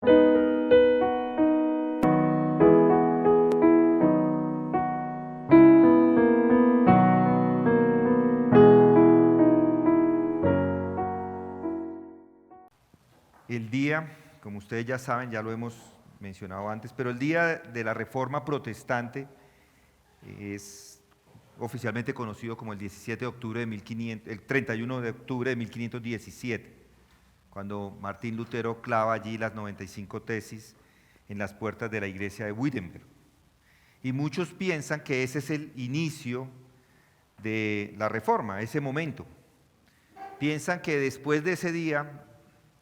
El día, como ustedes ya saben, ya lo hemos mencionado antes, pero el día de la Reforma Protestante es oficialmente conocido como el 17 de octubre de 1500, el 31 de octubre de 1517, cuando Martín Lutero clava allí las 95 tesis en las puertas de la iglesia de Wittenberg. Y muchos piensan que ese es el inicio de la Reforma, ese momento. Piensan que después de ese día,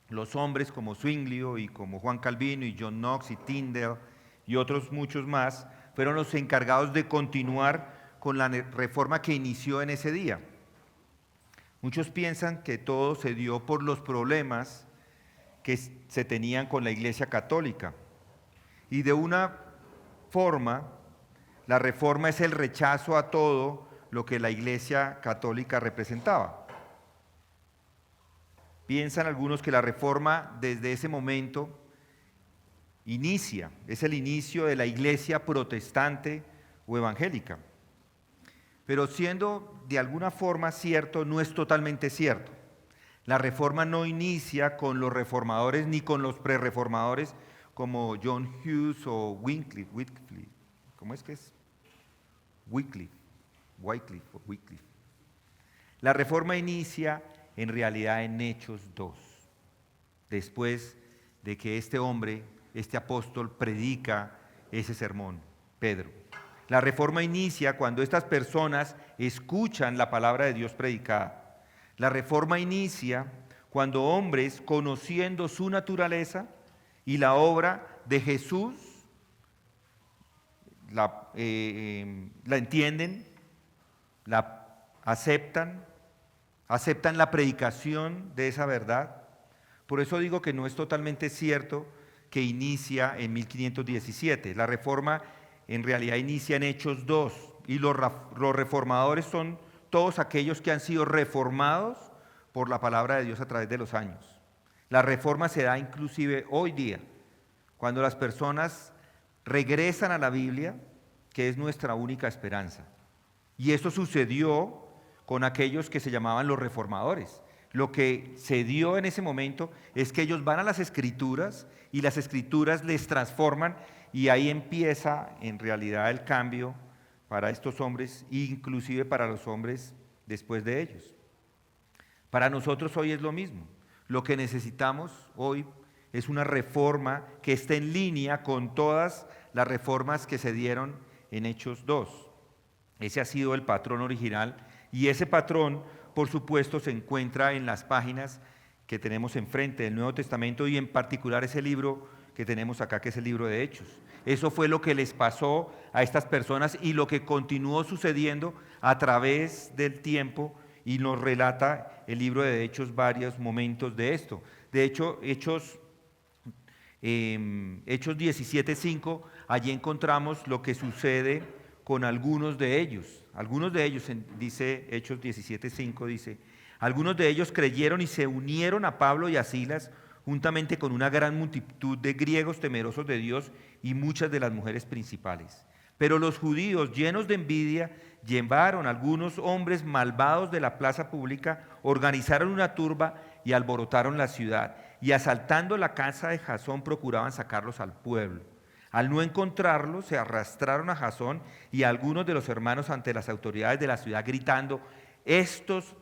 los hombres como Zwinglio y como Juan Calvino y John Knox y Tyndale y otros muchos más fueron los encargados de continuar con la reforma que inició en ese día. Muchos piensan que todo se dio por los problemas que se tenían con la Iglesia Católica. Y de una forma, la reforma es el rechazo a todo lo que la Iglesia Católica representaba. Piensan algunos que la reforma desde ese momento es el inicio de la iglesia protestante o evangélica. Pero siendo de alguna forma cierto, no es totalmente cierto. La reforma no inicia con los reformadores ni con los prerreformadores como John Hughes o Wycliffe. ¿Cómo es que es? Wycliffe. La reforma inicia en realidad en Hechos 2, después de que este hombre, este apóstol, predica ese sermón, Pedro. La reforma inicia cuando estas personas escuchan la palabra de Dios predicada. La reforma inicia cuando hombres, conociendo su naturaleza y la obra de Jesús, la entienden, la aceptan la predicación de esa verdad. Por eso digo que no es totalmente cierto que inicia en 1517. La reforma en realidad inicia en Hechos 2 y los reformadores son todos aquellos que han sido reformados por la palabra de Dios a través de los años. La reforma se da inclusive hoy día, cuando las personas regresan a la Biblia, que es nuestra única esperanza. Y eso sucedió con aquellos que se llamaban los reformadores. Lo que se dio en ese momento es que ellos van a las Escrituras y las Escrituras les transforman y ahí empieza en realidad el cambio para estos hombres e inclusive para los hombres después de ellos. Para nosotros hoy es lo mismo. Lo que necesitamos hoy es una reforma que esté en línea con todas las reformas que se dieron en Hechos 2. Ese ha sido el patrón original. Y ese patrón, por supuesto, se encuentra en las páginas que tenemos enfrente del Nuevo Testamento y en particular ese libro que tenemos acá, que es el libro de Hechos. Eso fue lo que les pasó a estas personas y lo que continuó sucediendo a través del tiempo y nos relata el libro de Hechos varios momentos de esto. De hecho, Hechos 17:5, allí encontramos lo que sucede con algunos de ellos. Algunos de ellos, dice Hechos 17:5, dice, algunos de ellos creyeron y se unieron a Pablo y a Silas, juntamente con una gran multitud de griegos temerosos de Dios y muchas de las mujeres principales. Pero los judíos, llenos de envidia, llevaron a algunos hombres malvados de la plaza pública, organizaron una turba y alborotaron la ciudad. Y asaltando la casa de Jasón procuraban sacarlos al pueblo. Al no encontrarlos, se arrastraron a Jasón y a algunos de los hermanos ante las autoridades de la ciudad, gritando: estos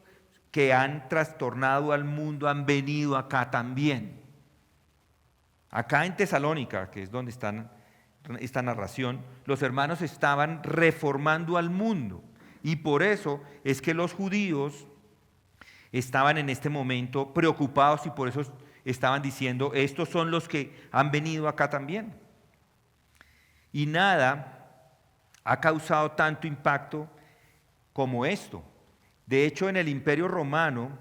que han trastornado al mundo han venido acá también. Acá en Tesalónica, que es donde está esta narración, los hermanos estaban reformando al mundo. Y por eso es que los judíos estaban en este momento preocupados y por eso estaban diciendo: estos son los que han venido acá también. Y nada ha causado tanto impacto como esto. De hecho, en el Imperio Romano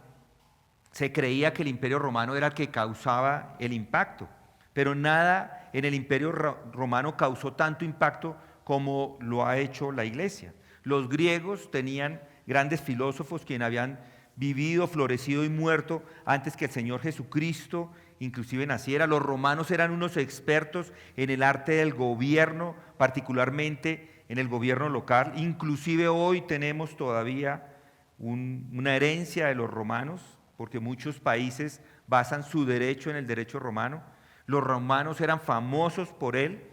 se creía que el Imperio Romano era el que causaba el impacto, pero nada en el Imperio Romano causó tanto impacto como lo ha hecho la Iglesia. Los griegos tenían grandes filósofos quienes habían vivido, florecido y muerto antes que el Señor Jesucristo inclusive naciera. Los romanos eran unos expertos en el arte del gobierno, particularmente en el gobierno local. Inclusive hoy tenemos todavía una herencia de los romanos, porque muchos países basan su derecho en el derecho romano. Los romanos eran famosos por él,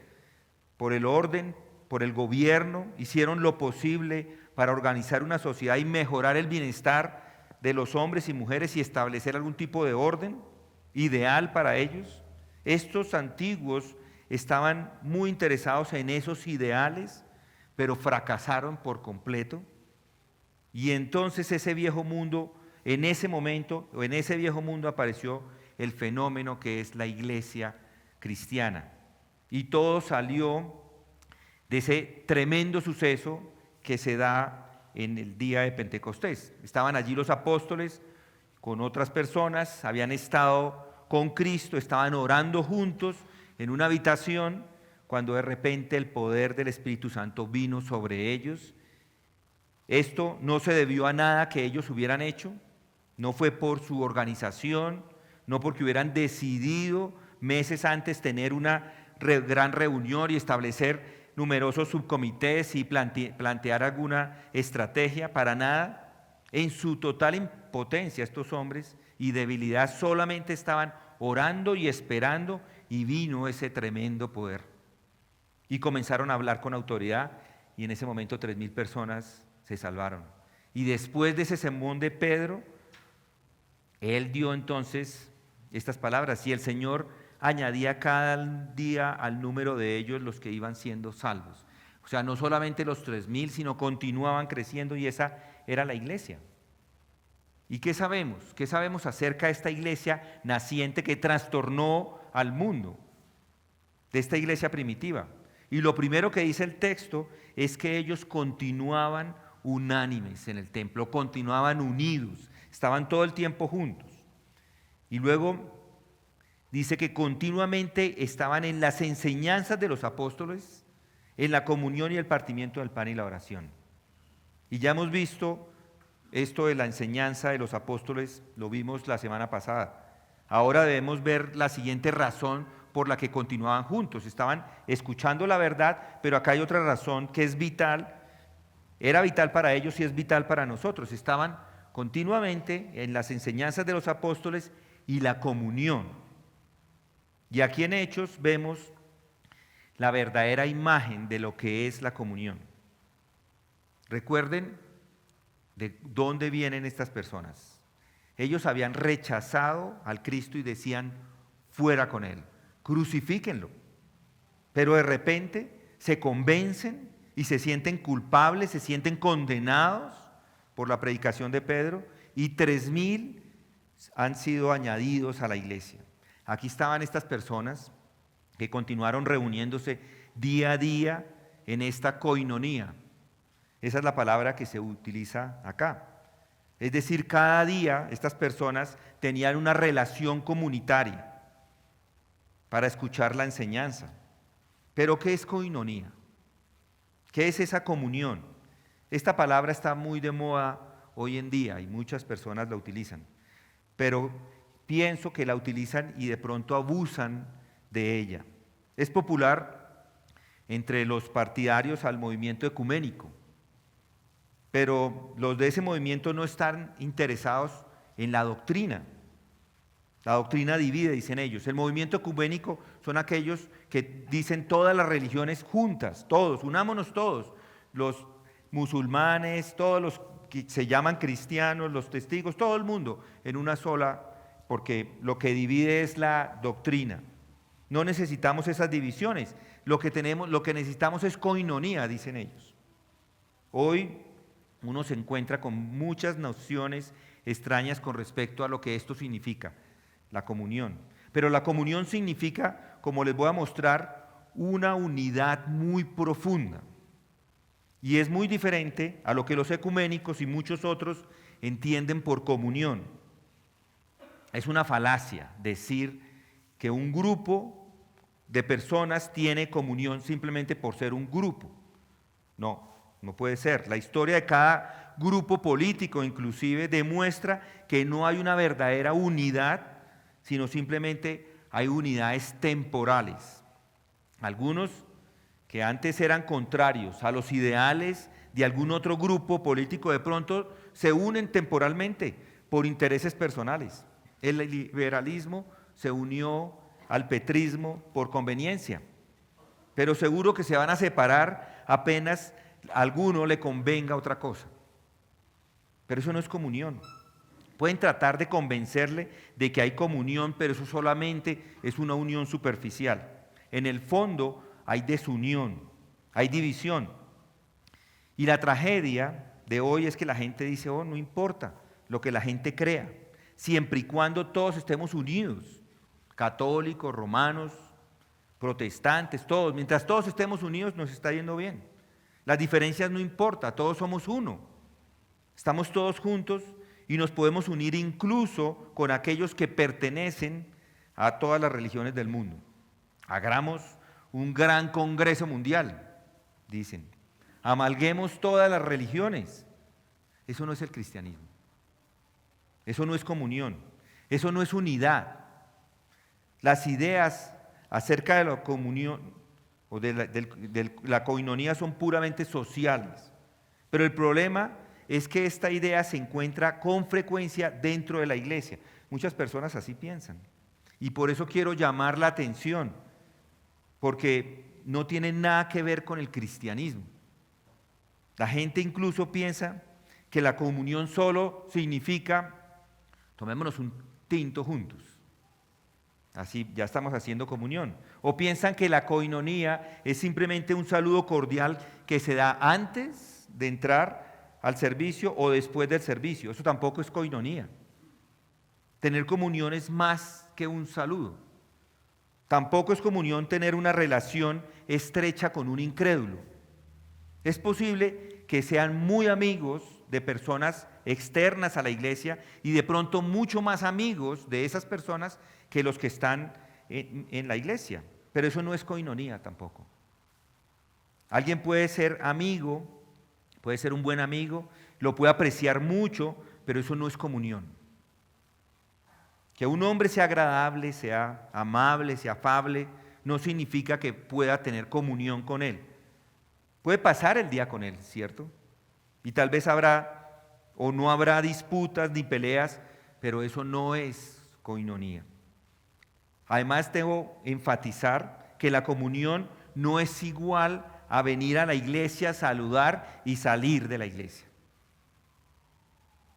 por el orden, por el gobierno, hicieron lo posible para organizar una sociedad y mejorar el bienestar de los hombres y mujeres y establecer algún tipo de orden ideal para ellos. Estos antiguos estaban muy interesados en esos ideales, pero fracasaron por completo. Y entonces ese viejo mundo, en ese momento, o en ese viejo mundo apareció el fenómeno que es la iglesia cristiana. Y todo salió de ese tremendo suceso que se da en el día de Pentecostés. Estaban allí los apóstoles con otras personas, habían estado con Cristo, estaban orando juntos en una habitación, cuando de repente el poder del Espíritu Santo vino sobre ellos. Esto no se debió a nada que ellos hubieran hecho, no fue por su organización, no porque hubieran decidido meses antes tener una gran reunión y establecer numerosos subcomités y plantear alguna estrategia, para nada. En su total impotencia estos hombres y debilidad solamente estaban orando y esperando, y vino ese tremendo poder. Y comenzaron a hablar con autoridad, y en ese momento 3,000 personas se salvaron. Y después de ese sermón de Pedro, él dio entonces estas palabras: y el Señor añadía cada día al número de ellos los que iban siendo salvos. O sea, no solamente los 3,000, sino continuaban creciendo, y esa era la iglesia. ¿Y qué sabemos? ¿Qué sabemos acerca de esta iglesia naciente que trastornó al mundo? De esta iglesia primitiva. Y lo primero que dice el texto es que ellos continuaban unánimes en el templo, continuaban unidos, estaban todo el tiempo juntos. Y luego dice que continuamente estaban en las enseñanzas de los apóstoles, en la comunión y el partimiento del pan y la oración. Y ya hemos visto esto de la enseñanza de los apóstoles, lo vimos la semana pasada. Ahora debemos ver la siguiente razón por la que continuaban juntos. Estaban escuchando la verdad, pero acá hay otra razón que es vital. Era vital para ellos y es vital para nosotros. Estaban continuamente en las enseñanzas de los apóstoles y la comunión. Y aquí en Hechos vemos la verdadera imagen de lo que es la comunión. Recuerden de dónde vienen estas personas. Ellos habían rechazado al Cristo y decían: fuera con él, crucifíquenlo. Pero de repente se convencen y se sienten culpables, se sienten condenados por la predicación de Pedro, y 3,000 han sido añadidos a la iglesia. Aquí estaban estas personas que continuaron reuniéndose día a día en esta coinonía. Esa es la palabra que se utiliza acá. Es decir, cada día estas personas tenían una relación comunitaria para escuchar la enseñanza. Pero ¿qué es coinonía? ¿Qué es esa comunión? Esta palabra está muy de moda hoy en día y muchas personas la utilizan, pero pienso que la utilizan y de pronto abusan de ella. Es popular entre los partidarios al movimiento ecuménico, pero los de ese movimiento no están interesados en la doctrina. La doctrina divide, dicen ellos. El movimiento ecuménico son aquellos que dicen todas las religiones juntas, todos, unámonos todos, los musulmanes, todos los que se llaman cristianos, los testigos, todo el mundo en una sola, porque lo que divide es la doctrina. No necesitamos esas divisiones, lo que necesitamos es coinonía, dicen ellos. Hoy uno se encuentra con muchas nociones extrañas con respecto a lo que esto significa, la comunión. Pero la comunión significa, como les voy a mostrar, una unidad muy profunda. Y es muy diferente a lo que los ecuménicos y muchos otros entienden por comunión. Es una falacia decir que un grupo de personas tiene comunión simplemente por ser un grupo. No. No puede ser. La historia de cada grupo político inclusive demuestra que no hay una verdadera unidad sino simplemente hay unidades temporales. Algunos que antes eran contrarios a los ideales de algún otro grupo político, de pronto se unen temporalmente por intereses personales. El liberalismo se unió al petrismo por conveniencia, pero seguro que se van a separar apenas a alguno le convenga otra cosa. Pero eso no es comunión. Pueden tratar de convencerle de que hay comunión, pero eso solamente es una unión superficial. En el fondo hay desunión, hay división. Y la tragedia de hoy es que la gente dice, oh, no importa lo que la gente crea, siempre y cuando todos estemos unidos, católicos, romanos, protestantes, todos, mientras todos estemos unidos nos está yendo bien. Las diferencias no importan, todos somos uno, estamos todos juntos y nos podemos unir incluso con aquellos que pertenecen a todas las religiones del mundo. Hagamos un gran congreso mundial, dicen. Amalguemos todas las religiones. Eso no es el cristianismo. Eso no es comunión. Eso no es unidad. Las ideas acerca de la comunión o de la coinonía son puramente sociales. Pero el problema es que esta idea se encuentra con frecuencia dentro de la iglesia. Muchas personas así piensan. Y por eso quiero llamar la atención, porque no tiene nada que ver con el cristianismo. La gente incluso piensa que la comunión solo significa, tomémonos un tinto juntos. Así ya estamos haciendo comunión. O piensan que la coinonía es simplemente un saludo cordial que se da antes de entrar al servicio o después del servicio. Eso tampoco es coinonía. Tener comunión es más que un saludo. Tampoco es comunión tener una relación estrecha con un incrédulo. Es posible que sean muy amigos de personas externas a la iglesia y de pronto mucho más amigos de esas personas que los que están en la iglesia. Pero eso no es coinonía tampoco. Alguien puede ser amigo, puede ser un buen amigo, lo puede apreciar mucho, pero eso no es comunión. Que un hombre sea agradable, sea amable, sea afable, no significa que pueda tener comunión con él. Puede pasar el día con él, ¿cierto? Y tal vez habrá o no habrá disputas ni peleas, pero eso no es coinonía. Además, debo enfatizar que la comunión no es igual a venir a la iglesia, saludar y salir de la iglesia.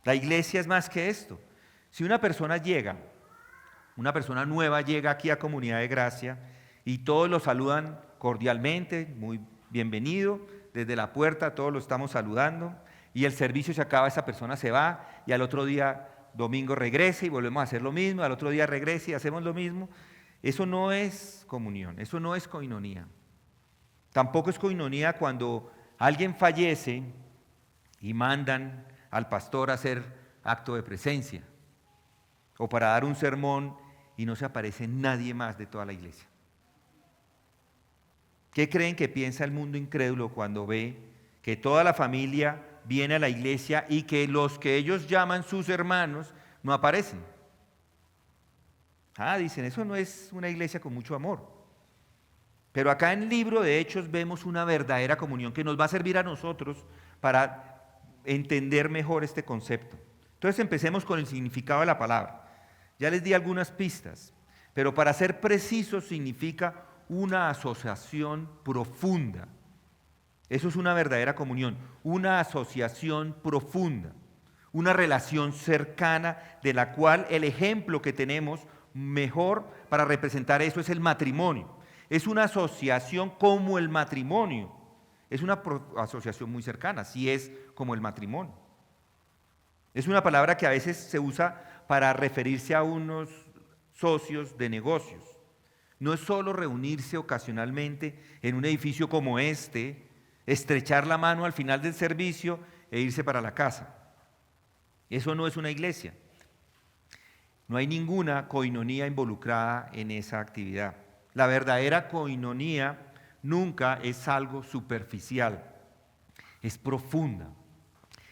La iglesia es más que esto. Si una persona nueva llega aquí a Comunidad de Gracia y todos lo saludan cordialmente, muy bienvenido, desde la puerta todos lo estamos saludando y el servicio se acaba, esa persona se va y al otro día, domingo, regresa y volvemos a hacer lo mismo, al otro día regresa y hacemos lo mismo. Eso no es comunión, eso no es coinonía. Tampoco es coinonía cuando alguien fallece y mandan al pastor a hacer acto de presencia o para dar un sermón y no se aparece nadie más de toda la iglesia. ¿Qué creen que piensa el mundo incrédulo cuando ve que toda la familia viene a la iglesia y que los que ellos llaman sus hermanos no aparecen? Dicen, eso no es una iglesia con mucho amor. Pero acá en el libro de Hechos vemos una verdadera comunión que nos va a servir a nosotros para entender mejor este concepto. Entonces empecemos con el significado de la palabra. Ya les di algunas pistas, pero para ser preciso significa una asociación profunda. Eso es una verdadera comunión, una asociación profunda, una relación cercana de la cual el ejemplo que tenemos mejor para representar eso es el matrimonio. Es una asociación como el matrimonio, es una asociación muy cercana, sí es como el matrimonio. Es una palabra que a veces se usa para referirse a unos socios de negocios. No es solo reunirse ocasionalmente en un edificio como este, estrechar la mano al final del servicio e irse para la casa. Eso no es una iglesia. No hay ninguna coinonía involucrada en esa actividad. La verdadera coinonía nunca es algo superficial, es profunda,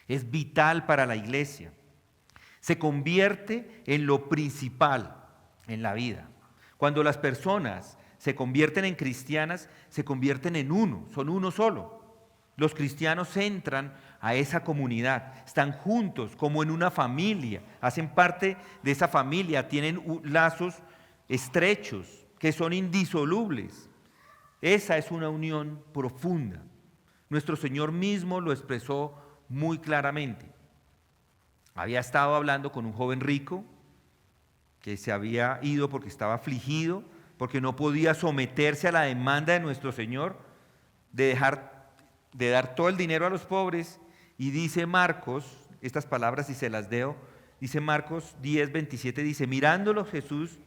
es vital para la iglesia. Se convierte en lo principal, en la vida. Cuando las personas se convierten en cristianas, se convierten en uno, son uno solo. Los cristianos entran a esa comunidad, están juntos como en una familia, hacen parte de esa familia, tienen lazos estrechos que son indisolubles. Esa es una unión profunda. Nuestro Señor mismo lo expresó muy claramente. Había estado hablando con un joven rico que se había ido porque estaba afligido, porque no podía someterse a la demanda de nuestro Señor de dar todo el dinero a los pobres. Y dice Marcos, estas palabras, y se las leo, dice Marcos 10:27, dice: mirándolo Jesús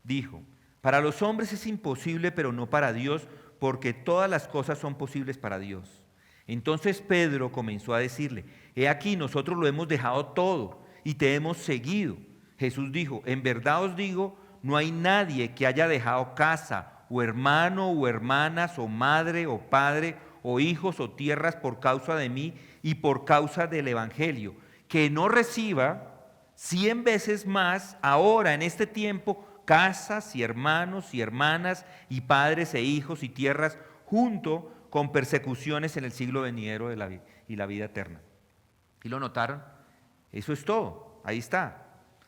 dijo: para los hombres es imposible, pero no para Dios, porque todas las cosas son posibles para Dios. Entonces Pedro comenzó a decirle: he aquí, nosotros lo hemos dejado todo y te hemos seguido. Jesús dijo: en verdad os digo, no hay nadie que haya dejado casa, o hermano, o hermanas, o madre, o padre, o hijos, o tierras por causa de mí y por causa del Evangelio, que no reciba 100 veces más ahora en este tiempo casas y hermanos y hermanas y padres e hijos y tierras, junto con persecuciones en el siglo venidero y la vida eterna. ¿Y lo notaron? Eso es todo, ahí está.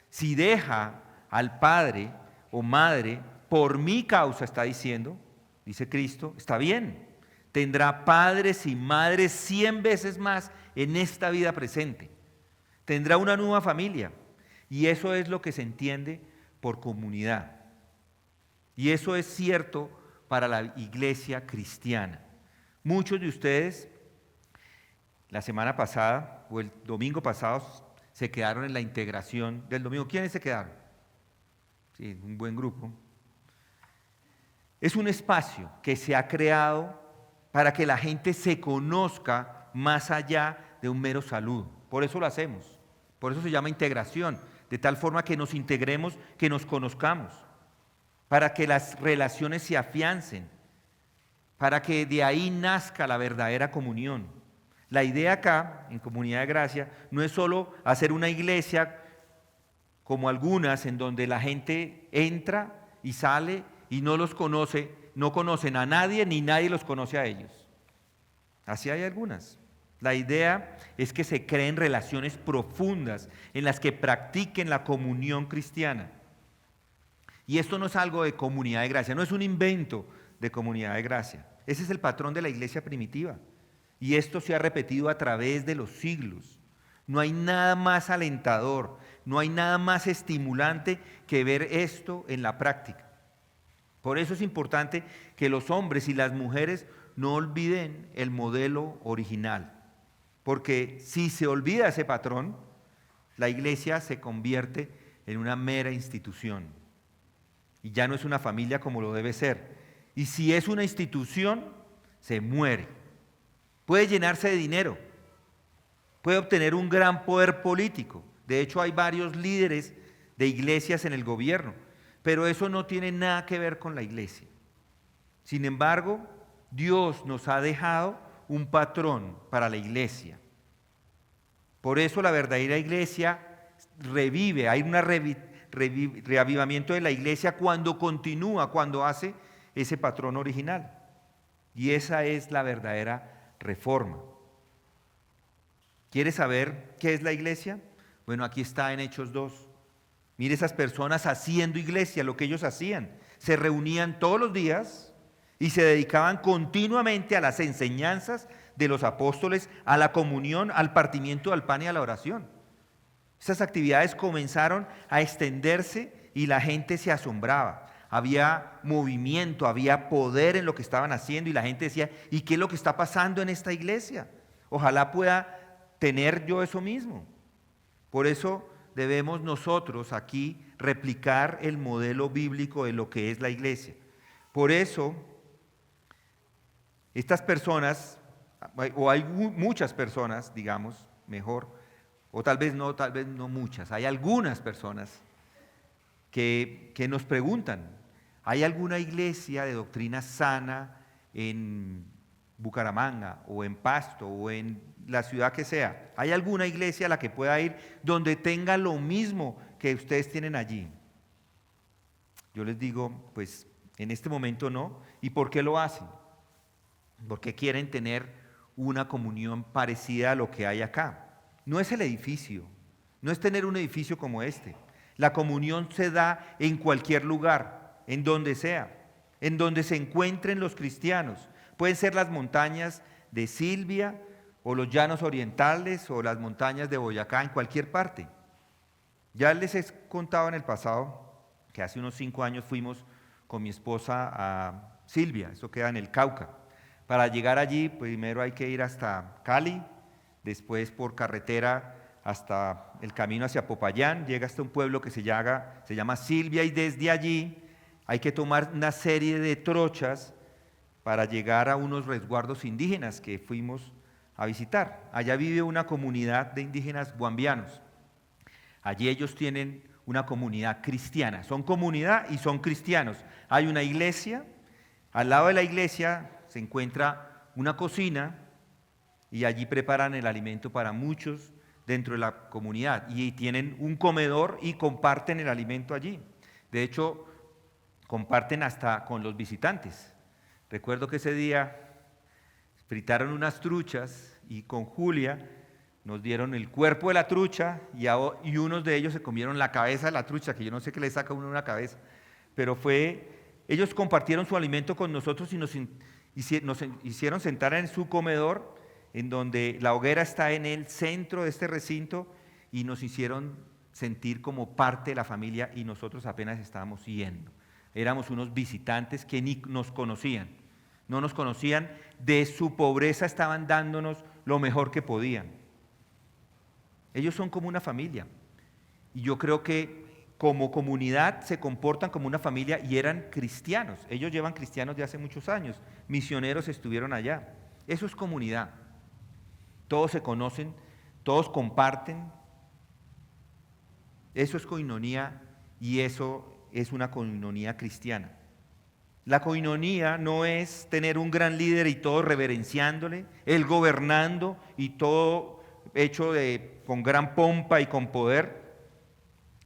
Si deja al padre o madre por mi causa, está diciendo, dice Cristo, está bien. Tendrá padres y madres 100 veces más en esta vida presente. Tendrá una nueva familia. Y eso es lo que se entiende por comunidad. Y eso es cierto para la iglesia cristiana. Muchos de ustedes, la semana pasada o el domingo pasado, se quedaron en la integración del domingo. ¿Quiénes se quedaron? Sí, un buen grupo. Es un espacio que se ha creado para que la gente se conozca más allá de un mero saludo. Por eso lo hacemos. Por eso se llama integración, de tal forma que nos integremos, que nos conozcamos, para que las relaciones se afiancen, para que de ahí nazca la verdadera comunión. La idea acá, en Comunidad de Gracia, no es solo hacer una iglesia como algunas en donde la gente entra y sale y no los conoce, no conocen a nadie ni nadie los conoce a ellos. Así hay algunas. La idea es que se creen relaciones profundas en las que practiquen la comunión cristiana. Y esto no es algo de Comunidad de Gracia, no es un invento de Comunidad de Gracia. Ese es el patrón de la iglesia primitiva. Y esto se ha repetido a través de los siglos. No hay nada más alentador, no hay nada más estimulante que ver esto en la práctica. Por eso es importante que los hombres y las mujeres no olviden el modelo original. Porque si se olvida ese patrón, la iglesia se convierte en una mera institución. Y ya no es una familia como lo debe ser. Y si es una institución, se muere. Puede llenarse de dinero, puede obtener un gran poder político. De hecho, hay varios líderes de iglesias en el gobierno, pero eso no tiene nada que ver con la iglesia. Sin embargo, Dios nos ha dejado un patrón para la iglesia. Por eso la verdadera iglesia revive, hay un reavivamiento de la iglesia cuando continúa, cuando hace ese patrón original. Y esa es la verdadera reforma. ¿Quieres saber qué es la iglesia? Bueno, aquí está en Hechos 2. Mire esas personas haciendo iglesia, lo que ellos hacían. Se reunían todos los días y se dedicaban continuamente a las enseñanzas de los apóstoles, a la comunión, al partimiento del pan y a la oración. Esas actividades comenzaron a extenderse y la gente se asombraba. Había movimiento, había poder en lo que estaban haciendo y la gente decía: ¿y qué es lo que está pasando en esta iglesia? Ojalá pueda tener yo eso mismo. Por eso debemos nosotros aquí replicar el modelo bíblico de lo que es la iglesia. Por eso, estas personas, o hay muchas personas, digamos, mejor, o tal vez no muchas, hay algunas personas que nos preguntan: ¿hay alguna iglesia de doctrina sana en Bucaramanga o en Pasto o en la ciudad que sea? ¿Hay alguna iglesia a la que pueda ir donde tenga lo mismo que ustedes tienen allí? Yo les digo, pues en este momento no. ¿Y por qué lo hacen? Porque quieren tener una comunión parecida a lo que hay acá. No es el edificio, no es tener un edificio como este. La comunión se da en cualquier lugar, en donde sea, en donde se encuentren los cristianos. Pueden ser las montañas de Silvia o los llanos orientales o las montañas de Boyacá, en cualquier parte. Ya les he contado en el pasado que hace unos 5 años fuimos con mi esposa a Silvia, eso queda en el Cauca. Para llegar allí, primero hay que ir hasta Cali, después por carretera hasta el camino hacia Popayán, llega hasta un pueblo que se llama Silvia, y desde allí hay que tomar una serie de trochas para llegar a unos resguardos indígenas que fuimos a visitar. Allá vive una comunidad de indígenas guambianos. Allí ellos tienen una comunidad cristiana, son comunidad y son cristianos. Hay una iglesia, al lado de la iglesia se encuentra una cocina y allí preparan el alimento para muchos dentro de la comunidad y tienen un comedor y comparten el alimento allí. De hecho, comparten hasta con los visitantes. Recuerdo que ese día fritaron unas truchas y con Julia nos dieron el cuerpo de la trucha y unos de ellos se comieron la cabeza de la trucha, que yo no sé qué le saca uno una cabeza, pero ellos compartieron su alimento con nosotros y nos hicieron sentar en su comedor, en donde la hoguera está en el centro de este recinto, y nos hicieron sentir como parte de la familia, y nosotros apenas estábamos yendo. Éramos unos visitantes que ni nos conocían, no nos conocían, de su pobreza estaban dándonos lo mejor que podían. Ellos son como una familia, y yo creo que como comunidad se comportan como una familia y eran cristianos. Ellos llevan cristianos de hace muchos años, misioneros estuvieron allá. Eso es comunidad. Todos se conocen, todos comparten. Eso es coinonía, y eso es una coinonía cristiana. La coinonía no es tener un gran líder y todos reverenciándole, él gobernando y todo hecho con gran pompa y con poder.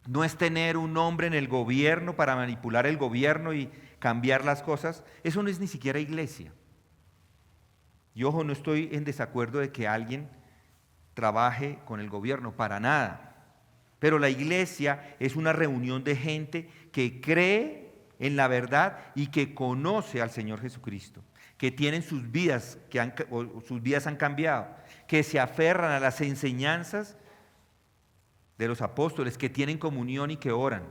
No es tener un hombre en el gobierno para manipular el gobierno y cambiar las cosas. Eso no es ni siquiera iglesia. Y ojo, no estoy en desacuerdo de que alguien trabaje con el gobierno, para nada. Pero la iglesia es una reunión de gente que cree en la verdad y que conoce al Señor Jesucristo, que tienen sus vidas, sus vidas han cambiado, que se aferran a las enseñanzas de los apóstoles, que tienen comunión y que oran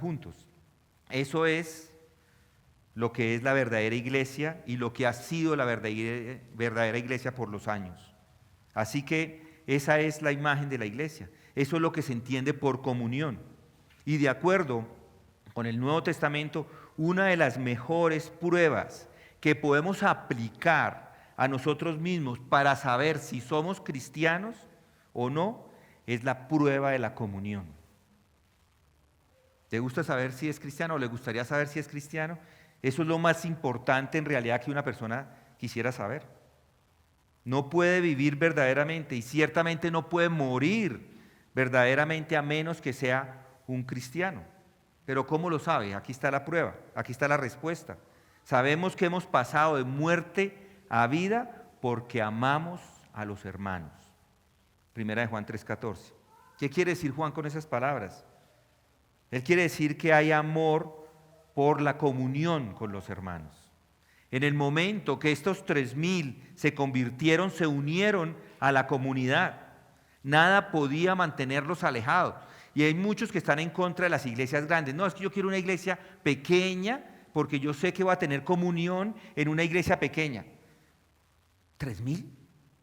juntos. Eso es lo que es la verdadera iglesia y lo que ha sido la verdadera iglesia por los años. Así que esa es la imagen de la iglesia. Eso es lo que se entiende por comunión. Y de acuerdo con el Nuevo Testamento, una de las mejores pruebas que podemos aplicar a nosotros mismos para saber si somos cristianos o no es la prueba de la comunión. ¿Te gusta saber si es cristiano o le gustaría saber si es cristiano? Eso es lo más importante en realidad que una persona quisiera saber. No puede vivir verdaderamente y ciertamente no puede morir verdaderamente a menos que sea un cristiano. Pero ¿cómo lo sabe? Aquí está la prueba, aquí está la respuesta. Sabemos que hemos pasado de muerte a vida porque amamos a los hermanos. Primera de Juan 3:14. ¿Qué quiere decir Juan con esas palabras? Él quiere decir que hay amor por la comunión con los hermanos. En el momento que estos 3,000 se convirtieron, se unieron a la comunidad. Nada podía mantenerlos alejados. Y hay muchos que están en contra de las iglesias grandes. No, es que yo quiero una iglesia pequeña porque yo sé que voy a tener comunión en una iglesia pequeña. 3,000.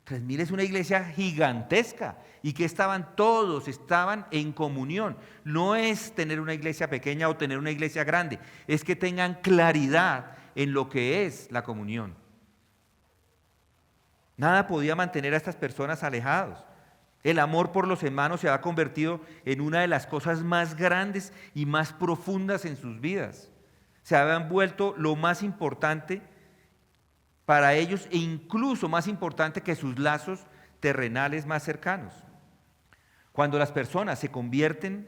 3,000 es una iglesia gigantesca y que todos estaban en comunión. No es tener una iglesia pequeña o tener una iglesia grande, es que tengan claridad en lo que es la comunión. Nada podía mantener a estas personas alejados. El amor por los hermanos se ha convertido en una de las cosas más grandes y más profundas en sus vidas. Se habían vuelto lo más importante para ellos e incluso más importante que sus lazos terrenales más cercanos. Cuando las personas se convierten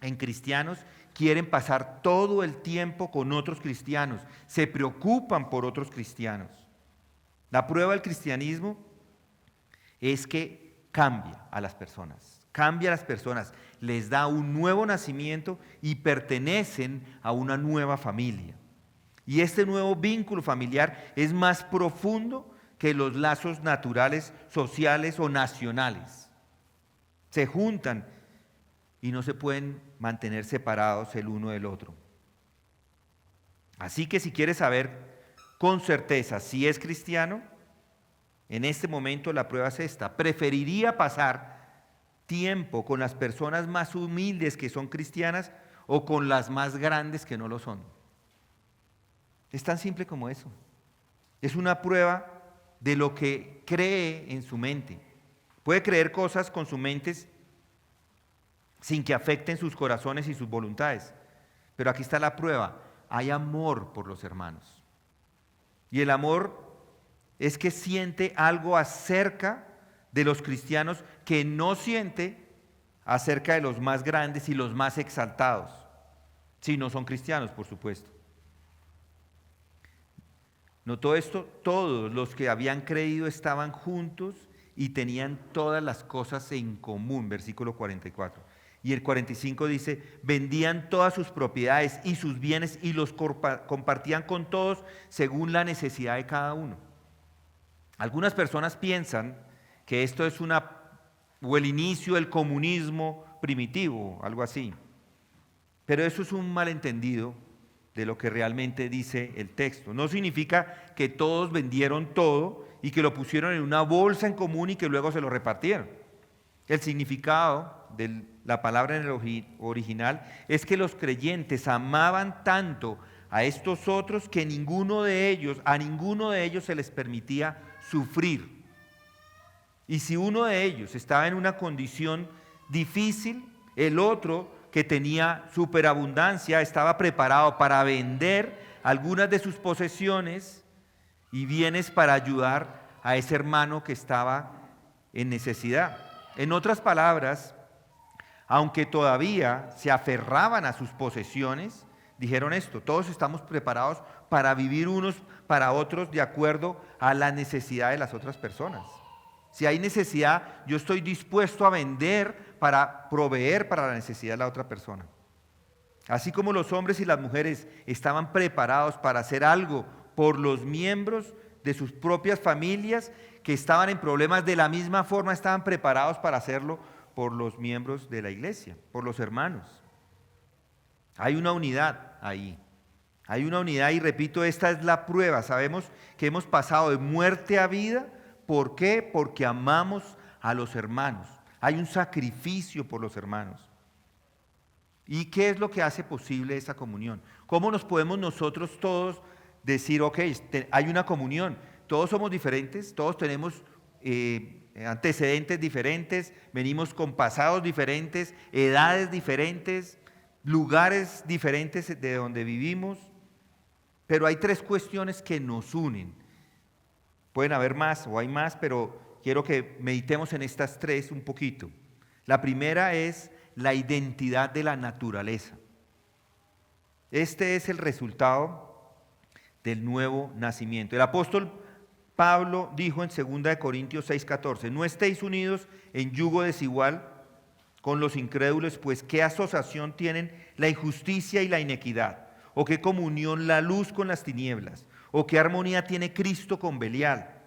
en cristianos quieren pasar todo el tiempo con otros cristianos, se preocupan por otros cristianos. La prueba del cristianismo es que cambia a las personas, les da un nuevo nacimiento y pertenecen a una nueva familia. Y este nuevo vínculo familiar es más profundo que los lazos naturales, sociales o nacionales. Se juntan y no se pueden mantener separados el uno del otro. Así que si quieres saber con certeza si es cristiano, en este momento la prueba es esta: preferiría pasar tiempo con las personas más humildes que son cristianas o con las más grandes que no lo son. Es tan simple como eso. Es una prueba de lo que cree en su mente. Puede creer cosas con su mente sin que afecten sus corazones y sus voluntades. Pero aquí está la prueba: hay amor por los hermanos. Y el amor es que siente algo acerca de los cristianos que no siente acerca de los más grandes y los más exaltados, si no son cristianos, por supuesto. ¿Notó esto? Todos los que habían creído estaban juntos y tenían todas las cosas en común, versículo 44. Y el 45 dice: vendían todas sus propiedades y sus bienes y los compartían con todos según la necesidad de cada uno. Algunas personas piensan que esto es o el inicio del comunismo primitivo, algo así. Pero eso es un malentendido de lo que realmente dice el texto. No significa que todos vendieron todo y que lo pusieron en una bolsa en común y que luego se lo repartieron. El significado de la palabra en el original es que los creyentes amaban tanto a estos otros que a ninguno de ellos se les permitía sufrir. Y si uno de ellos estaba en una condición difícil, el otro, que tenía superabundancia, estaba preparado para vender algunas de sus posesiones y bienes para ayudar a ese hermano que estaba en necesidad. En otras palabras, aunque todavía se aferraban a sus posesiones, dijeron esto: todos estamos preparados para vivir unos para otros de acuerdo a la necesidad de las otras personas. Si hay necesidad, yo estoy dispuesto a vender para proveer para la necesidad de la otra persona. Así como los hombres y las mujeres estaban preparados para hacer algo por los miembros de sus propias familias que estaban en problemas, de la misma forma estaban preparados para hacerlo por los miembros de la iglesia, por los hermanos. Hay una unidad ahí. Hay una unidad y repito, esta es la prueba. Sabemos que hemos pasado de muerte a vida. ¿Por qué? Porque amamos a los hermanos. Hay un sacrificio por los hermanos. ¿Y qué es lo que hace posible esa comunión? ¿Cómo nos podemos nosotros todos decir, ok, hay una comunión? Todos somos diferentes, todos tenemos antecedentes diferentes, venimos con pasados diferentes, edades diferentes, lugares diferentes de donde vivimos, pero hay tres cuestiones que nos unen. Pueden haber más o hay más, pero quiero que meditemos en estas tres un poquito. La primera es la identidad de la naturaleza. Este es el resultado del nuevo nacimiento. El apóstol Pablo dijo en 2 Corintios 6:14: no estéis unidos en yugo desigual con los incrédulos, pues qué asociación tienen la injusticia y la inequidad, o qué comunión la luz con las tinieblas, o qué armonía tiene Cristo con Belial,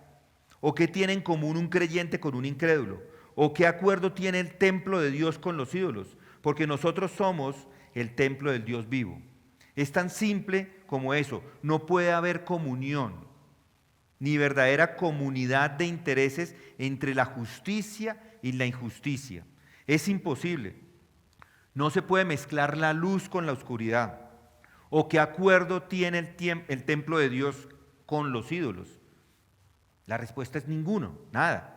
o qué tiene en común un creyente con un incrédulo, o qué acuerdo tiene el templo de Dios con los ídolos, porque nosotros somos el templo del Dios vivo. Es tan simple como eso. No puede haber comunión ni verdadera comunidad de intereses entre la justicia y la injusticia. Es imposible. No se puede mezclar la luz con la oscuridad. ¿O qué acuerdo tiene el templo de Dios con los ídolos? La respuesta es ninguno, nada.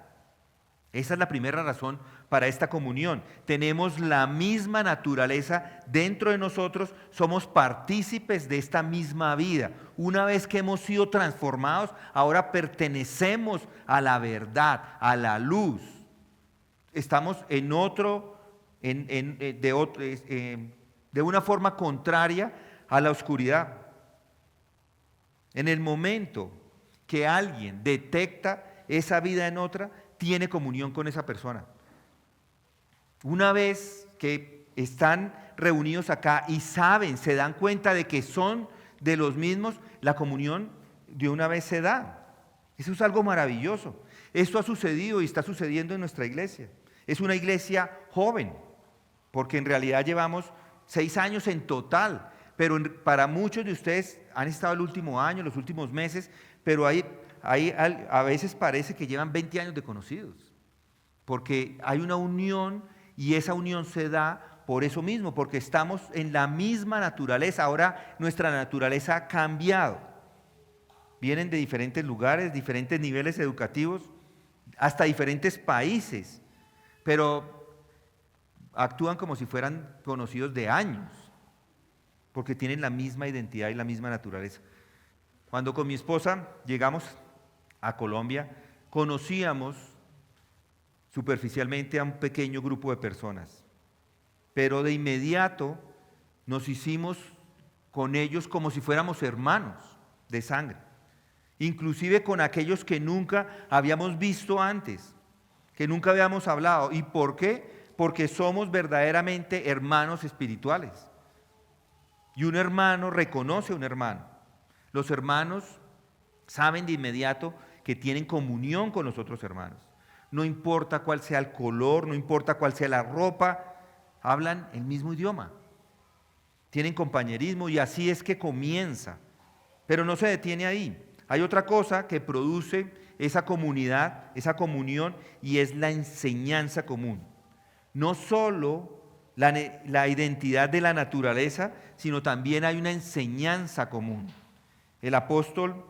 Esa es la primera razón para esta comunión. Tenemos la misma naturaleza dentro de nosotros, somos partícipes de esta misma vida. Una vez que hemos sido transformados, ahora pertenecemos a la verdad, a la luz. Estamos en otro, de una forma contraria a la oscuridad. En el momento que alguien detecta esa vida en otra, tiene comunión con esa persona. Una vez que están reunidos acá y saben, se dan cuenta de que son de los mismos, la comunión de una vez se da. Eso es algo maravilloso. Esto ha sucedido y está sucediendo en nuestra iglesia. Es una iglesia joven, porque en realidad llevamos 6 años en total, pero para muchos de ustedes han estado el último año, los últimos meses, pero a veces parece que llevan 20 años de conocidos, porque hay una unión y esa unión se da por eso mismo, porque estamos en la misma naturaleza. Ahora nuestra naturaleza ha cambiado. Vienen de diferentes lugares, diferentes niveles educativos, hasta diferentes países, pero actúan como si fueran conocidos de años, porque tienen la misma identidad y la misma naturaleza. Cuando con mi esposa llegamos a Colombia, conocíamos superficialmente a un pequeño grupo de personas, pero de inmediato nos hicimos con ellos como si fuéramos hermanos de sangre, inclusive con aquellos que nunca habíamos visto antes, que nunca habíamos hablado. ¿Y por qué? Porque somos verdaderamente hermanos espirituales. Y un hermano reconoce a un hermano. Los hermanos saben de inmediato que tienen comunión con los otros hermanos. No importa cuál sea el color, no importa cuál sea la ropa, hablan el mismo idioma. Tienen compañerismo y así es que comienza. Pero no se detiene ahí. Hay otra cosa que produce esa comunidad, esa comunión, y es la enseñanza común. No solo la identidad de la naturaleza, sino también hay una enseñanza común. El apóstol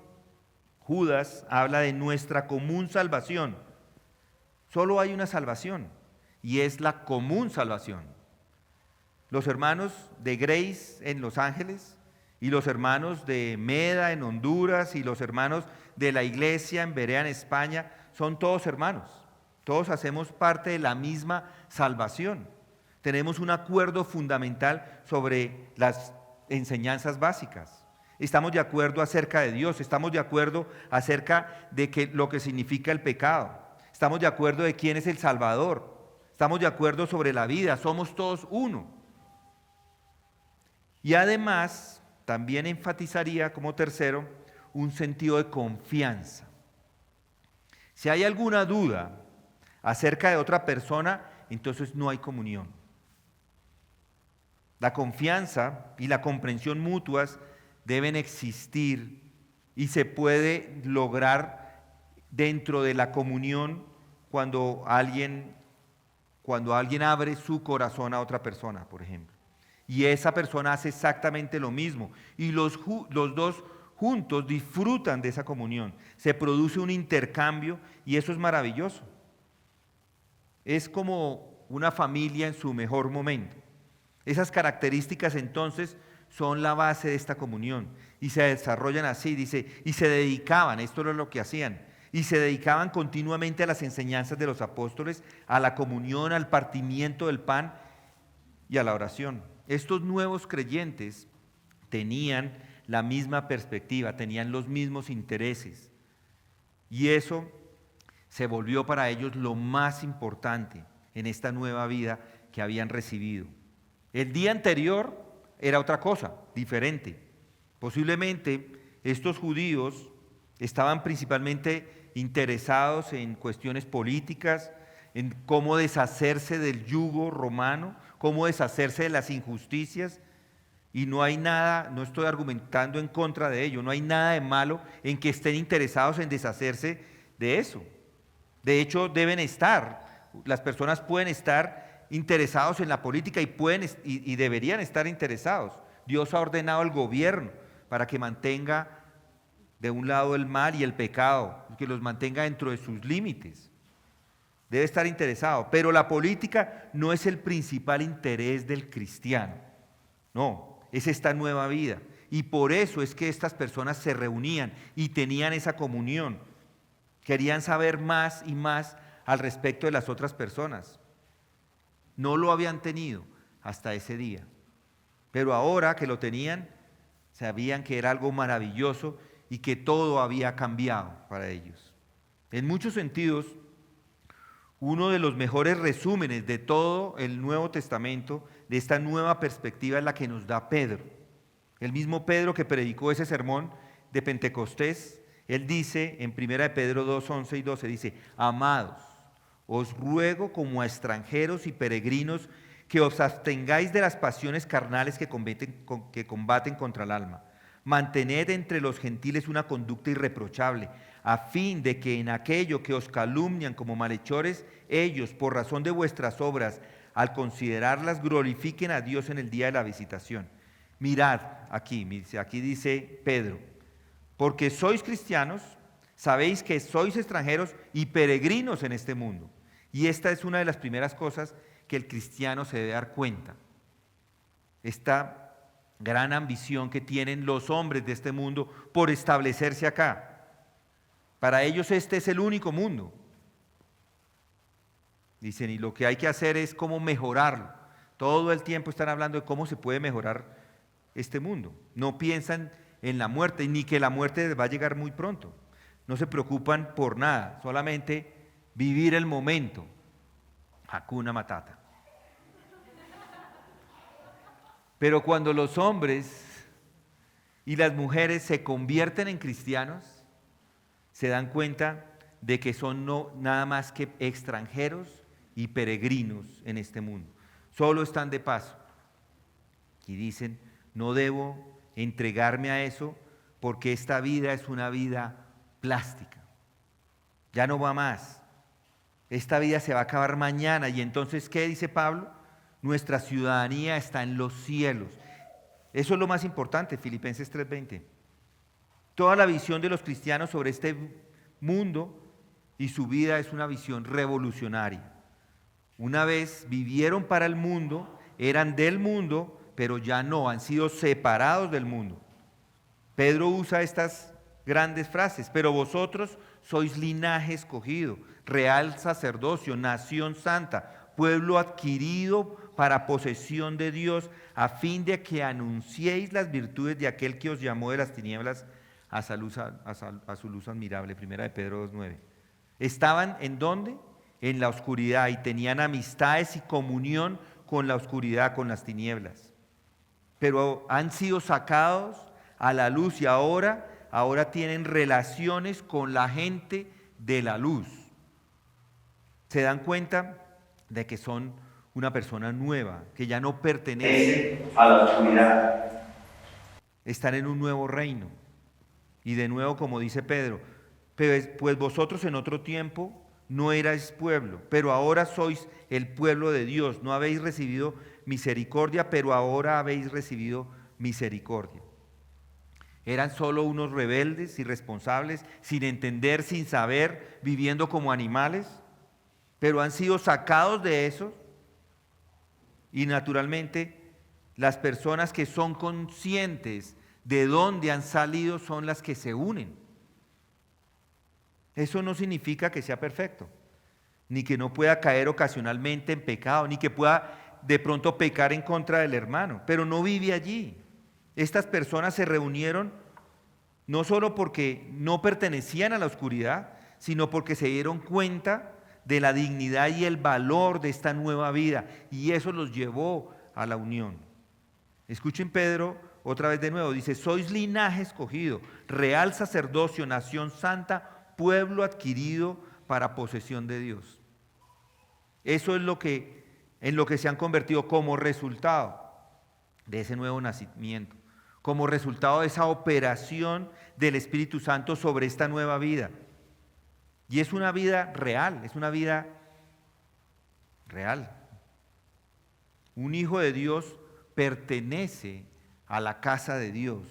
Judas habla de nuestra común salvación. Solo hay una salvación, y es la común salvación. Los hermanos de Grace en Los Ángeles, y los hermanos de Meda en Honduras, y los hermanos de la iglesia en Berea en España, son todos hermanos. Todos hacemos parte de la misma salvación. Tenemos un acuerdo fundamental sobre las enseñanzas básicas. Estamos de acuerdo acerca de Dios, estamos de acuerdo acerca de lo que significa el pecado. Estamos de acuerdo de quién es el Salvador. Estamos de acuerdo sobre la vida, somos todos uno. Y además, también enfatizaría como tercero, un sentido de confianza. Si hay alguna duda acerca de otra persona, entonces no hay comunión. La confianza y la comprensión mutuas deben existir y se puede lograr dentro de la comunión cuando alguien abre su corazón a otra persona, por ejemplo. Y esa persona hace exactamente lo mismo. Y los dos juntos disfrutan de esa comunión. Se produce un intercambio y eso es maravilloso. Es como una familia en su mejor momento. Esas características entonces son la base de esta comunión y se desarrollan así, dice, y se dedicaban, esto era lo que hacían, y se dedicaban continuamente a las enseñanzas de los apóstoles, a la comunión, al partimiento del pan y a la oración. Estos nuevos creyentes tenían la misma perspectiva, tenían los mismos intereses, y eso se volvió para ellos lo más importante en esta nueva vida que habían recibido. El día anterior era otra cosa, diferente. Posiblemente estos judíos estaban principalmente interesados en cuestiones políticas, en cómo deshacerse del yugo romano, cómo deshacerse de las injusticias, y no hay nada, no estoy argumentando en contra de ello, no hay nada de malo en que estén interesados en deshacerse de eso. De hecho, las personas pueden estar interesados en la política y deberían estar interesados. Dios ha ordenado al gobierno para que mantenga de un lado el mal y el pecado, que los mantenga dentro de sus límites. Debe estar interesado, pero la política no es el principal interés del cristiano. No, es esta nueva vida. Y por eso es que estas personas se reunían y tenían esa comunión. Querían saber más y más al respecto de las otras personas. No lo habían tenido hasta ese día. Pero ahora que lo tenían, sabían que era algo maravilloso y que todo había cambiado para ellos. En muchos sentidos, uno de los mejores resúmenes de todo el Nuevo Testamento, de esta nueva perspectiva, es la que nos da Pedro. El mismo Pedro que predicó ese sermón de Pentecostés, él dice en 1 de Pedro 2, 11 y 12, dice: amados, os ruego como a extranjeros y peregrinos que os abstengáis de las pasiones carnales que combaten contra el alma. Mantened entre los gentiles una conducta irreprochable, a fin de que en aquello que os calumnian como malhechores, ellos, por razón de vuestras obras, al considerarlas, glorifiquen a Dios en el día de la visitación. Mirad, aquí dice Pedro, porque sois cristianos, sabéis que sois extranjeros y peregrinos en este mundo. Y esta es una de las primeras cosas que el cristiano se debe dar cuenta. Esta gran ambición que tienen los hombres de este mundo por establecerse acá. Para ellos este es el único mundo. Dicen, y lo que hay que hacer es cómo mejorarlo. Todo el tiempo están hablando de cómo se puede mejorar este mundo. No piensan en la muerte, ni que la muerte va a llegar muy pronto. No se preocupan por nada, solamente vivir el momento. Hakuna Matata. Pero cuando los hombres y las mujeres se convierten en cristianos, se dan cuenta de que son nada más que extranjeros y peregrinos en este mundo. Solo están de paso. Y dicen, no debo entregarme a eso porque esta vida es una vida plástica. Ya no va más. Esta vida se va a acabar mañana. Y entonces, ¿qué dice Pablo? Nuestra ciudadanía está en los cielos. Eso es lo más importante, Filipenses 3:20. Toda la visión de los cristianos sobre este mundo y su vida es una visión revolucionaria. Una vez vivieron para el mundo, eran del mundo, pero ya no, han sido separados del mundo. Pedro usa estas grandes frases: pero vosotros sois linaje escogido, real sacerdocio, nación santa, pueblo adquirido para posesión de Dios, a fin de que anunciéis las virtudes de aquel que os llamó de las tinieblas a su luz admirable. 1 de Pedro 2:9. ¿Estaban en dónde? En la oscuridad, y tenían amistades y comunión con la oscuridad, con las tinieblas. Pero han sido sacados a la luz y ahora tienen relaciones con la gente de la luz. Se dan cuenta de que son una persona nueva, que ya no pertenece a la oscuridad. Están en un nuevo reino. Y de nuevo, como dice Pedro, pues vosotros en otro tiempo no erais pueblo, pero ahora sois el pueblo de Dios. No habéis recibido misericordia, pero ahora habéis recibido misericordia. Eran solo unos rebeldes, irresponsables, sin entender, sin saber, viviendo como animales, pero han sido sacados de eso. Y naturalmente, las personas que son conscientes de dónde han salido son las que se unen. Eso no significa que sea perfecto, ni que no pueda caer ocasionalmente en pecado, ni que pueda de pronto pecar en contra del hermano, pero no vive allí. Estas personas se reunieron no solo porque no pertenecían a la oscuridad, sino porque se dieron cuenta de la dignidad y el valor de esta nueva vida, y eso los llevó a la unión. Escuchen Pedro otra vez de nuevo, dice: sois linaje escogido, real sacerdocio, nación santa, pueblo adquirido para posesión de Dios. Eso es en lo que se han convertido como resultado de ese nuevo nacimiento, como resultado de esa operación del Espíritu Santo sobre esta nueva vida. Y es una vida real, es una vida real. Un hijo de Dios pertenece a la casa de Dios,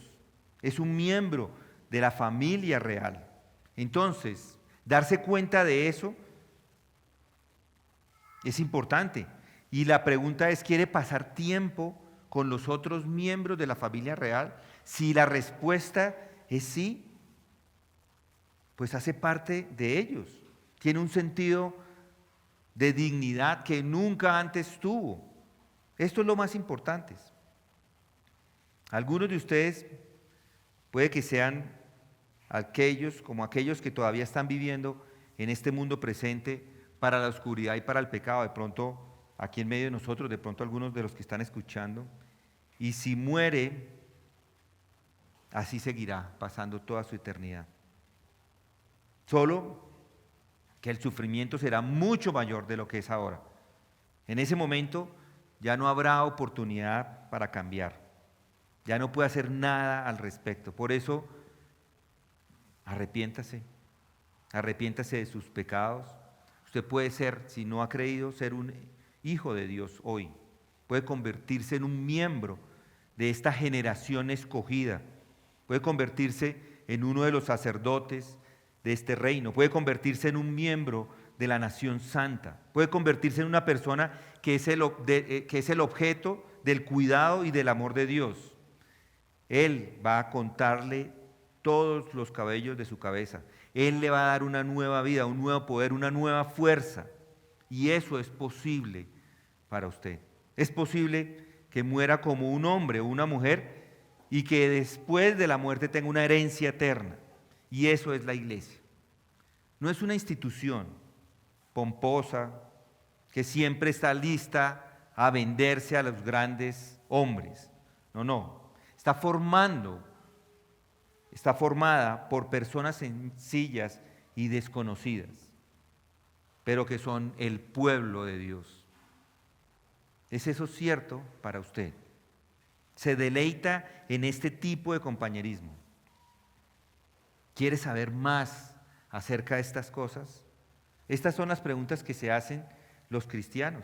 es un miembro de la familia real. Entonces, darse cuenta de eso es importante. Y la pregunta es, ¿quiere pasar tiempo con los otros miembros de la familia real? Si la respuesta es sí, pues hace parte de ellos. Tiene un sentido de dignidad que nunca antes tuvo. Esto es lo más importante. Algunos de ustedes puede que sean aquellos que todavía están viviendo en este mundo presente para la oscuridad y para el pecado. De pronto, aquí en medio de nosotros, de pronto algunos de los que están escuchando. Y si muere, así seguirá pasando toda su eternidad. Solo que el sufrimiento será mucho mayor de lo que es ahora. En ese momento ya no habrá oportunidad para cambiar. Ya no puede hacer nada al respecto. Por eso, arrepiéntase. Arrepiéntase de sus pecados. Usted puede ser, si no ha creído, ser un hijo de Dios hoy. Puede convertirse en un miembro de esta generación escogida. Puede convertirse en uno de los sacerdotes de este reino. Puede convertirse en un miembro de la nación santa. Puede convertirse en una persona que es el objeto del cuidado y del amor de Dios. Él va a contarle todos los cabellos de su cabeza. Él le va a dar una nueva vida, un nuevo poder, una nueva fuerza. Y eso es posible para usted. Es posible que muera como un hombre o una mujer y que después de la muerte tenga una herencia eterna. Y eso es la iglesia. No es una institución pomposa que siempre está lista a venderse a los grandes hombres. No, no. Está formada por personas sencillas y desconocidas, pero que son el pueblo de Dios. ¿Es eso cierto para usted? ¿Se deleita en este tipo de compañerismo? ¿Quiere saber más acerca de estas cosas? Estas son las preguntas que se hacen los cristianos.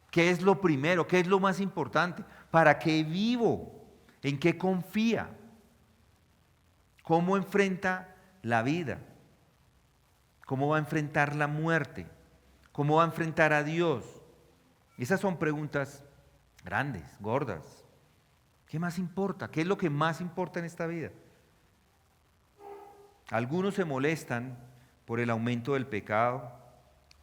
¿Qué es lo primero? ¿Qué es lo más importante? ¿Para qué vivo? ¿En qué confía? ¿Cómo enfrenta la vida? ¿Cómo va a enfrentar la muerte? ¿Cómo va a enfrentar a Dios? Esas son preguntas grandes, gordas. ¿Qué más importa? ¿Qué es lo que más importa en esta vida? Algunos se molestan por el aumento del pecado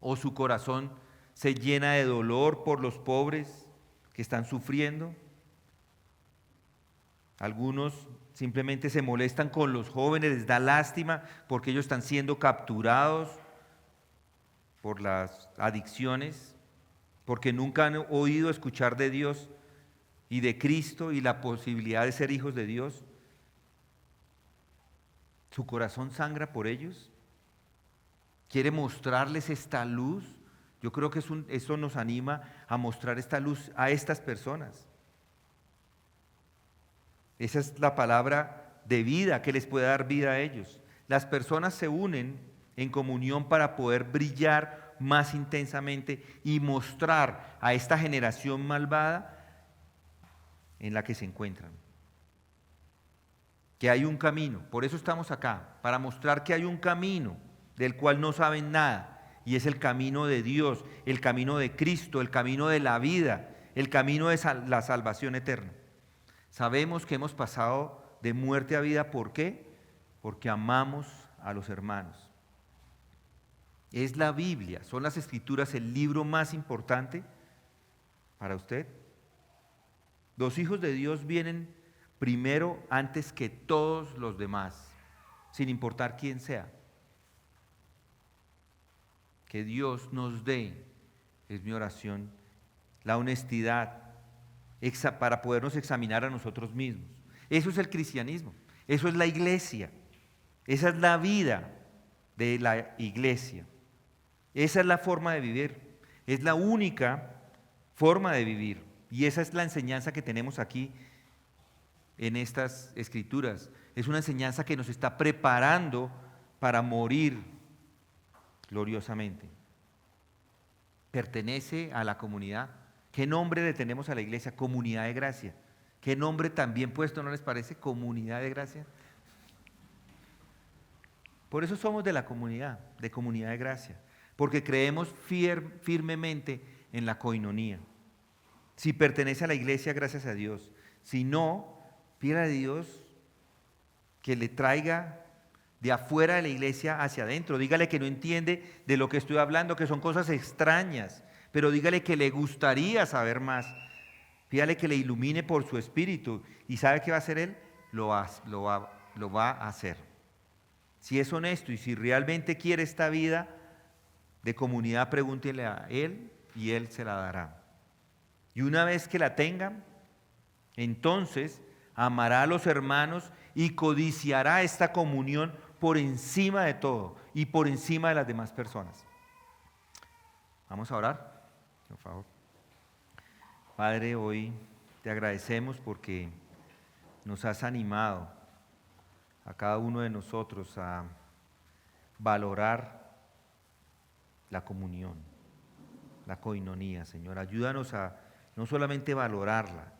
o su corazón se llena de dolor por los pobres que están sufriendo. Algunos simplemente se molestan con los jóvenes, les da lástima porque ellos están siendo capturados por las adicciones, porque nunca han oído escuchar de Dios y de Cristo y la posibilidad de ser hijos de Dios. ¿Su corazón sangra por ellos? ¿Quiere mostrarles esta luz? Yo creo que eso nos anima a mostrar esta luz a estas personas. Esa es la palabra de vida que les puede dar vida a ellos. Las personas se unen en comunión para poder brillar más intensamente y mostrar a esta generación malvada en la que se encuentran. Que hay un camino, por eso estamos acá, para mostrar que hay un camino del cual no saben nada, y es el camino de Dios, el camino de Cristo, el camino de la vida, el camino de la salvación eterna. Sabemos que hemos pasado de muerte a vida, ¿por qué? Porque amamos a los hermanos. ¿Es la Biblia, son las Escrituras el libro más importante para usted? Los hijos de Dios vienen primero antes que todos los demás, sin importar quién sea. Que Dios nos dé, es mi oración, la honestidad para podernos examinar a nosotros mismos. Eso es el cristianismo, eso es la iglesia, esa es la vida de la iglesia, esa es la forma de vivir, es la única forma de vivir y esa es la enseñanza que tenemos aquí en estas escrituras. Es una enseñanza que nos está preparando para morir gloriosamente. Pertenece a la comunidad. ¿Qué nombre le tenemos a la iglesia? Comunidad de gracia. ¿Qué nombre tan bien puesto, no les parece? Comunidad de gracia. Por eso somos de la comunidad de gracia. Porque creemos firmemente en la coinonía. Si pertenece a la iglesia, gracias a Dios. Si no, pídale a Dios que le traiga de afuera de la iglesia hacia adentro. Dígale que no entiende de lo que estoy hablando, que son cosas extrañas, pero dígale que le gustaría saber más Pídale que le ilumine por su espíritu. ¿Y sabe qué va a hacer Él? Lo va a hacer. Si es honesto y si realmente quiere esta vida de comunidad, pregúntele a Él y Él se la dará. Y una vez que la tengan, entonces amará a los hermanos y codiciará esta comunión por encima de todo y por encima de las demás personas. Vamos a orar, por favor. Padre, hoy te agradecemos porque nos has animado a cada uno de nosotros a valorar la comunión, la coinonía, Señor. Ayúdanos a no solamente valorarla,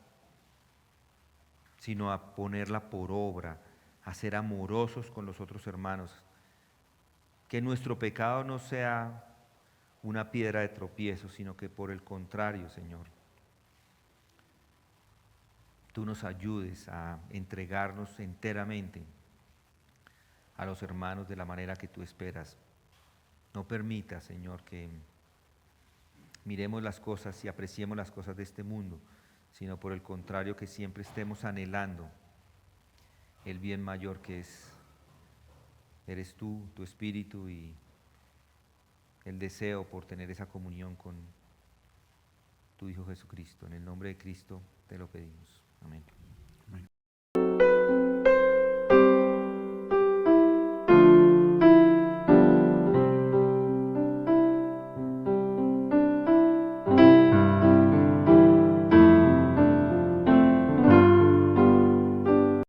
sino a ponerla por obra, a ser amorosos con los otros hermanos. Que nuestro pecado no sea una piedra de tropiezo, sino que por el contrario, Señor, tú nos ayudes a entregarnos enteramente a los hermanos de la manera que tú esperas. No permita, Señor, que miremos las cosas y apreciemos las cosas de este mundo, sino por el contrario, que siempre estemos anhelando el bien mayor que eres tú, tu espíritu y el deseo por tener esa comunión con tu Hijo Jesucristo. En el nombre de Cristo te lo pedimos. Amén.